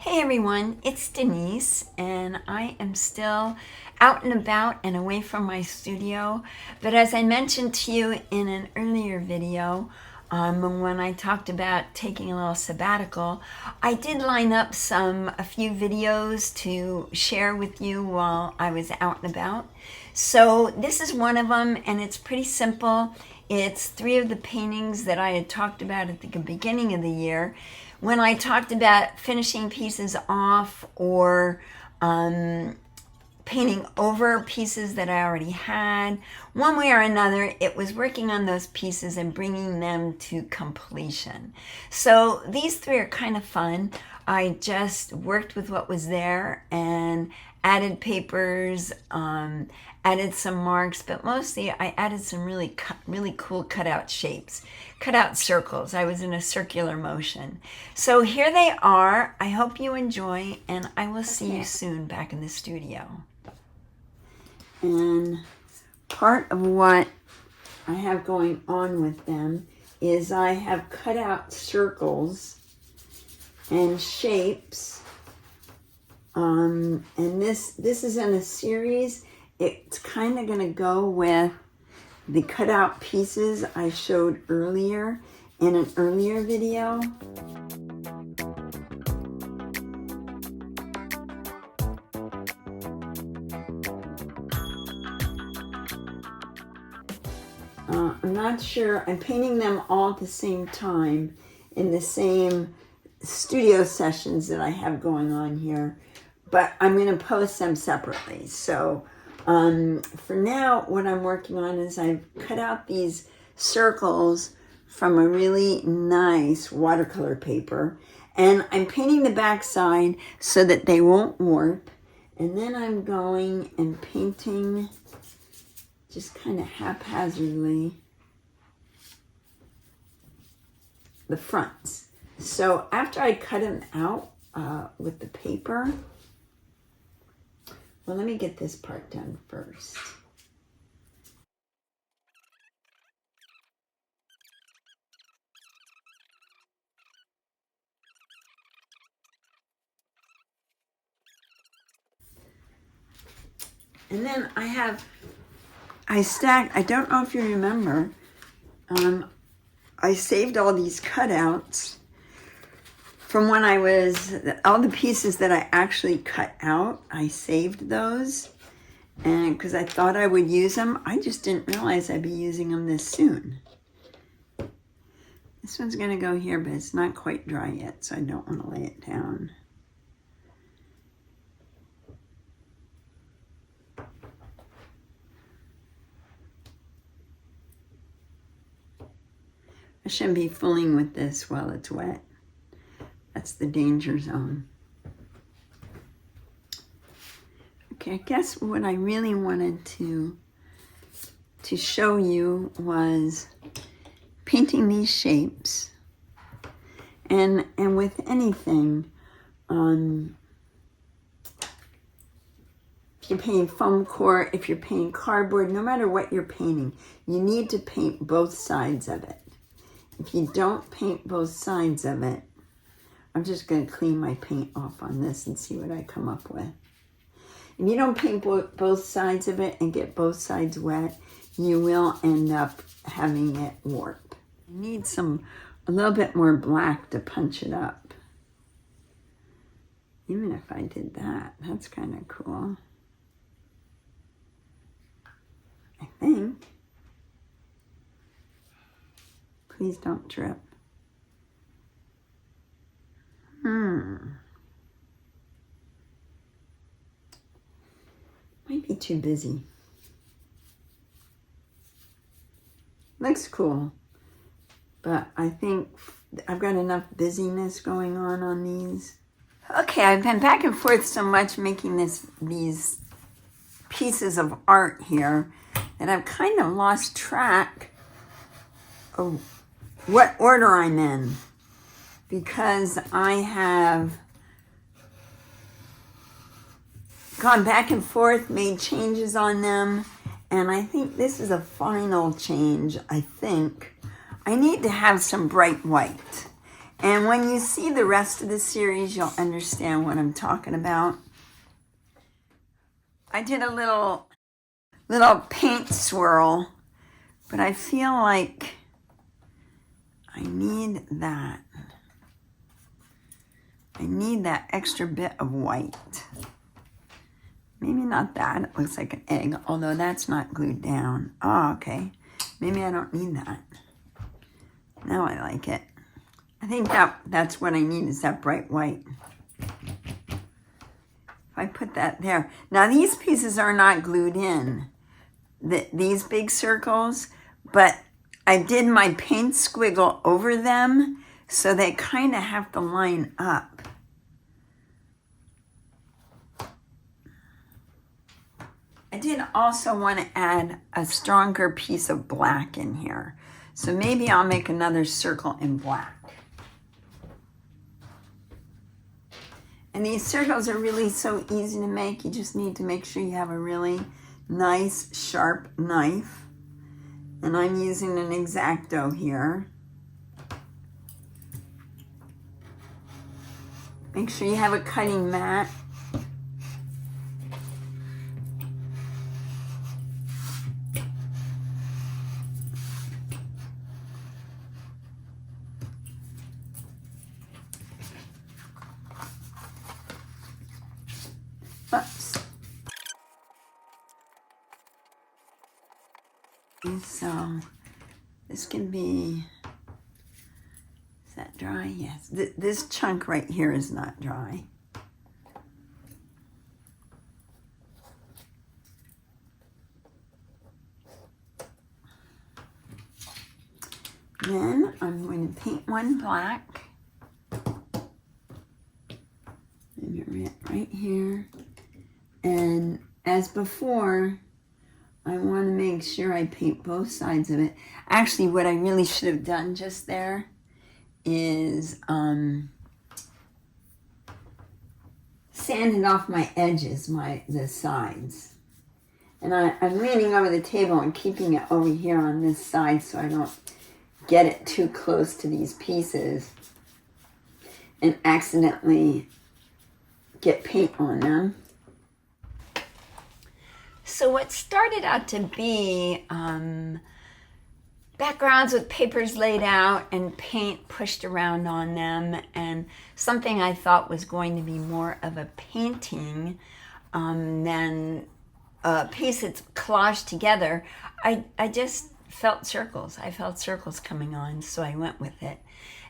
Hey everyone, it's Denise, and I am still out and about and away from my studio. But as I mentioned to you in an earlier video, when I talked about taking a little sabbatical, I did line up a few videos to share with you while I was out and about. So this is one of them, and it's pretty simple. It's 3 of the paintings that I had talked about at the beginning of the year when I talked about finishing pieces off or painting over pieces that I already had. One way or another, it was working on those pieces and bringing them to completion. So these 3 are kind of fun. I just worked with what was there and added papers, added some marks, but mostly I added some really cool cutout shapes, cutout circles. I was in a circular motion. So here they are. I hope you enjoy, and I will see you soon back in the studio. And part of what I have going on with them is I have cut out circles and shapes. And this is in a series. It's kind of going to go with the cutout pieces I showed earlier in an earlier video. I'm not sure. I'm painting them all at the same time in the same studio sessions that I have going on here, but I'm going to post them separately. So for now, what I'm working on is I've cut out these circles from a really nice watercolor paper, and I'm painting the back side so that they won't warp. And then I'm going and painting just kind of haphazardly the fronts. So after I cut them out with the paper, well, let me get this part done first. And then I stacked, I don't know if you remember, I saved all these cutouts from when all the pieces that I actually cut out, I saved those. And because I thought I would use them, I just didn't realize I'd be using them this soon. This one's going to go here, but it's not quite dry yet, so I don't want to lay it down. I shouldn't be fooling with this while it's wet. That's the danger zone. Okay, I guess what I really wanted to show you was painting these shapes. And with anything, if you're painting foam core, if you're painting cardboard, no matter what you're painting, you need to paint both sides of it. If you don't paint both sides of it, I'm just going to clean my paint off on this and see what I come up with. If you don't paint both sides of it and get both sides wet, you will end up having it warp. You need a little bit more black to punch it up. Even if I did that, that's kind of cool. I think. Please don't drip. Might be too busy. Looks cool, but I think I've got enough busyness going on these. Okay, I've been back and forth so much making these pieces of art here that I've kind of lost track of what order I'm in, because I have gone back and forth, made changes on them, and I think this is a final change. I think I need to have some bright white, And when you see the rest of the series, you'll understand what I'm talking about. I did a little paint swirl, but I feel like I need that. I need that extra bit of white. Maybe not that. It looks like an egg, although that's not glued down. Oh, okay. Maybe I don't need that. Now I like it. I think that's what I need, is that bright white. If I put that there. Now these pieces are not glued in, these big circles, but I did my paint squiggle over them, so they kind of have to line up. I did also want to add a stronger piece of black in here. So maybe I'll make another circle in black. And these circles are really so easy to make. You just need to make sure you have a really nice, sharp knife. And I'm using an X-Acto here. Make sure you have a cutting mat. Oops. And so this can be, is that dry? Yes. This chunk right here is not dry. Then I'm going to paint one black. Right here. And as before, I want to make sure I paint both sides of it. Actually, what I really should have done just there is sanded off my edges, the sides. And I'm leaning over the table and keeping it over here on this side so I don't get it too close to these pieces and accidentally get paint on them. So what started out to be backgrounds with papers laid out and paint pushed around on them, and something I thought was going to be more of a painting than a piece that's collaged together, I just felt circles. I felt circles coming on, so I went with it.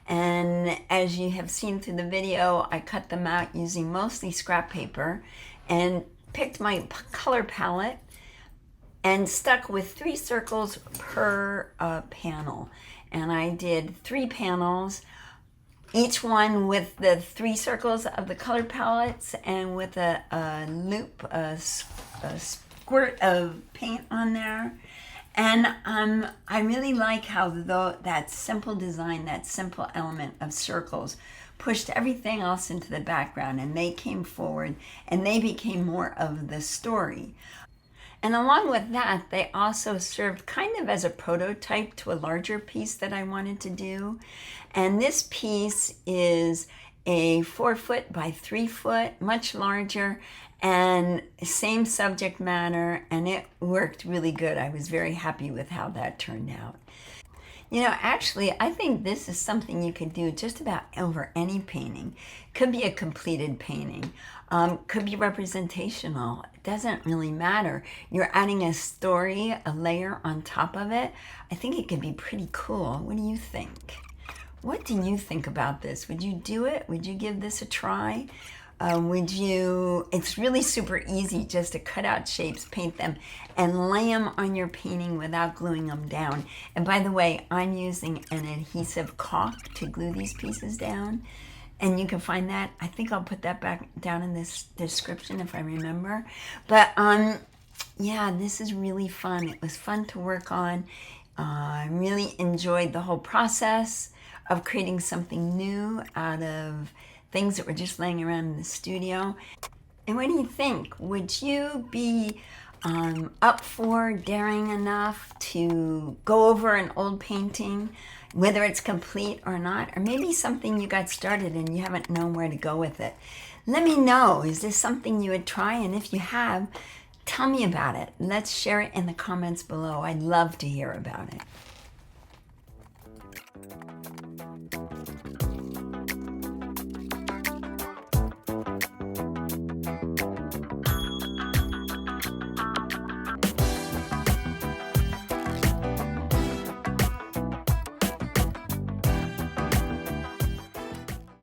And as you have seen through the video, I cut them out using mostly scrap paper and picked my color palette and stuck with 3 circles per panel. And I did 3 panels, each one with the 3 circles of the color palettes and with a loop, a squirt of paint on there. And I really like how that simple design, that simple element of circles pushed everything else into the background, and they came forward and they became more of the story. And along with that, they also served kind of as a prototype to a larger piece that I wanted to do. And this piece is a 4 foot by 3 foot, much larger, and same subject matter, and it worked really good. I was very happy with how that turned out. You know, actually, I think this is something you could do just about over any painting. Could be a completed painting, could be representational. It doesn't really matter. You're adding a story, a layer on top of it. I think it could be pretty cool. What do you think? What do you think about this? Would you do it? Would you give this a try? It's really super easy just to cut out shapes, paint them, and lay them on your painting without gluing them down. And by the way, I'm using an adhesive caulk to glue these pieces down. And you can find that. I think I'll put that back down in this description if I remember. But yeah, this is really fun. It was fun to work on. I really enjoyed the whole process of creating something new out of things that were just laying around in the studio. And what do you think? Would you be up for daring enough to go over an old painting, whether it's complete or not, or maybe something you got started and you haven't known where to go with it. Let me know. Is this something you would try? And if you have, tell me about it. Let's share it in the comments below. I'd love to hear about it.